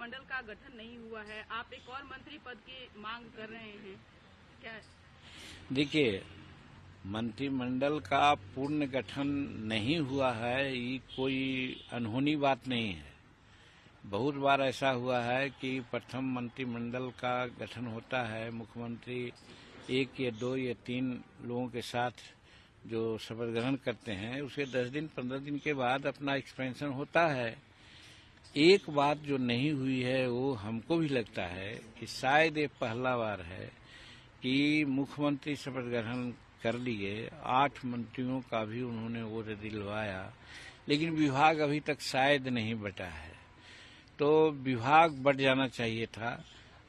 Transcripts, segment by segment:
मंत्रिमंडल का गठन नहीं हुआ है, आप एक और मंत्री पद की मांग कर रहे हैं, क्या? देखिए, मंत्रिमंडल का पूर्ण गठन नहीं हुआ है, ये कोई अनहोनी बात नहीं है। बहुत बार ऐसा हुआ है कि प्रथम मंत्रिमंडल का गठन होता है, मुख्यमंत्री 1 या 2 या 3 लोगों के साथ जो शपथ ग्रहण करते हैं, उसके 10 दिन 15 दिन के बाद अपना एक्सपेंशन होता है। एक बात जो नहीं हुई है वो हमको भी लगता है कि शायद ये पहला बार है कि मुख्यमंत्री शपथ ग्रहण कर लिए, 8 मंत्रियों का भी उन्होंने वोट दिलवाया, लेकिन विभाग अभी तक शायद नहीं बटा है। तो विभाग बढ़ जाना चाहिए था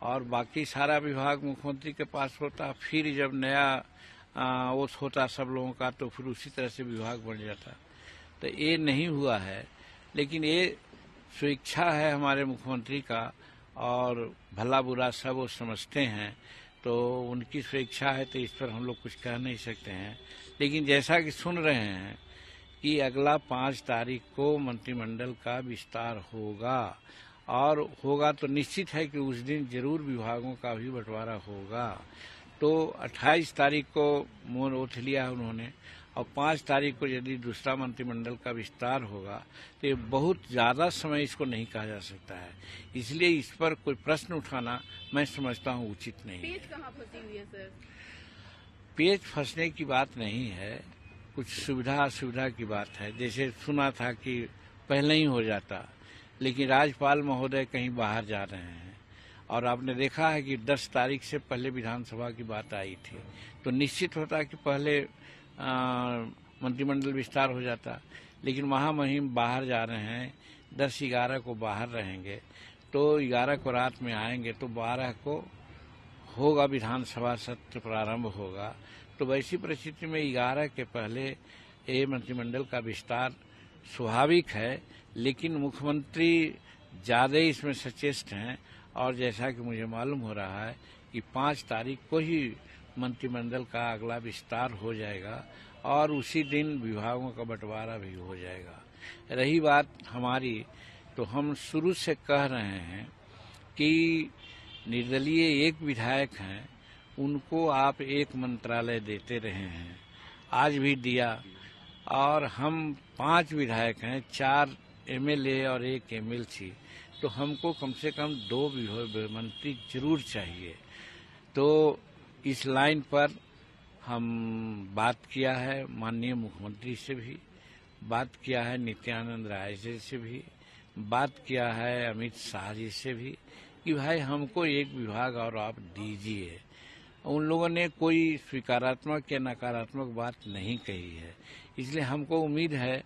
और बाकी सारा विभाग मुख्यमंत्री के पास होता, फिर जब नया ओथ होता सब लोगों का तो फिर उसी तरह से विभाग बढ़ जाता। तो ये नहीं हुआ है, लेकिन ये स्वेच्छा है हमारे मुख्यमंत्री का और भला बुरा सब वो समझते हैं, तो उनकी स्वेच्छा है, तो इस पर हम लोग कुछ कह नहीं सकते हैं। लेकिन जैसा कि सुन रहे हैं कि अगला 5 तारीख को मंत्रिमंडल का विस्तार होगा और होगा तो निश्चित है कि उस दिन जरूर विभागों का भी बंटवारा होगा। तो 28 तारीख को मोहर ओथ लिया है उन्होंने और 5 तारीख को यदि दूसरा मंत्रिमंडल का विस्तार होगा तो ये बहुत ज्यादा समय इसको नहीं कहा जा सकता है, इसलिए इस पर कोई प्रश्न उठाना मैं समझता हूँ उचित नहीं है। पेच कहाँ फंसी हुई है सर? पेच फंसने की बात नहीं है, कुछ सुविधा असुविधा की बात है। जैसे सुना था कि पहले ही हो जाता, लेकिन राज्यपाल महोदय कहीं बाहर जा रहे हैं और आपने देखा है कि 10 तारीख से पहले विधानसभा की बात आई थी, तो निश्चित होता कि पहले मंत्रिमंडल विस्तार हो जाता, लेकिन महामहिम बाहर जा रहे हैं, 10-11 को बाहर रहेंगे, तो 11 को रात में आएंगे, तो 12 को होगा विधानसभा सत्र प्रारंभ होगा। तो वैसी परिस्थिति में 11 के पहले ये मंत्रिमंडल का विस्तार स्वाभाविक है, लेकिन मुख्यमंत्री ज्यादा इसमें सचेष्ट हैं और जैसा कि मुझे मालूम हो रहा है कि 5 तारीख को ही मंत्रिमंडल का अगला विस्तार हो जाएगा और उसी दिन विभागों का बंटवारा भी हो जाएगा। रही बात हमारी, तो हम शुरू से कह रहे हैं कि निर्दलीय एक विधायक हैं, उनको आप एक मंत्रालय देते रहे हैं, आज भी दिया, और हम 5 विधायक हैं, 4 एमएलए और 1 एमएलसी, तो हमको कम से कम 2 मंत्री जरूर चाहिए। तो इस लाइन पर हम बात किया है, माननीय मुख्यमंत्री से भी बात किया है, नित्यानंद राय जी से भी बात किया है, अमित शाह जी से भी, कि भाई हमको एक विभाग और आप दीजिए। उन लोगों ने कोई स्वीकारात्मक या नकारात्मक बात नहीं कही है, इसलिए हमको उम्मीद है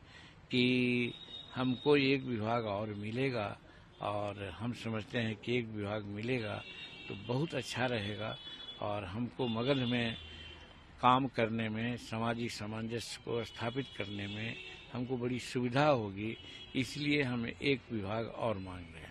कि हमको एक विभाग और मिलेगा और हम समझते हैं कि एक विभाग मिलेगा तो बहुत अच्छा रहेगा और हमको मगध में काम करने में, सामाजिक सामंजस्य को स्थापित करने में हमको बड़ी सुविधा होगी, इसलिए हम एक विभाग और मांग रहे हैं।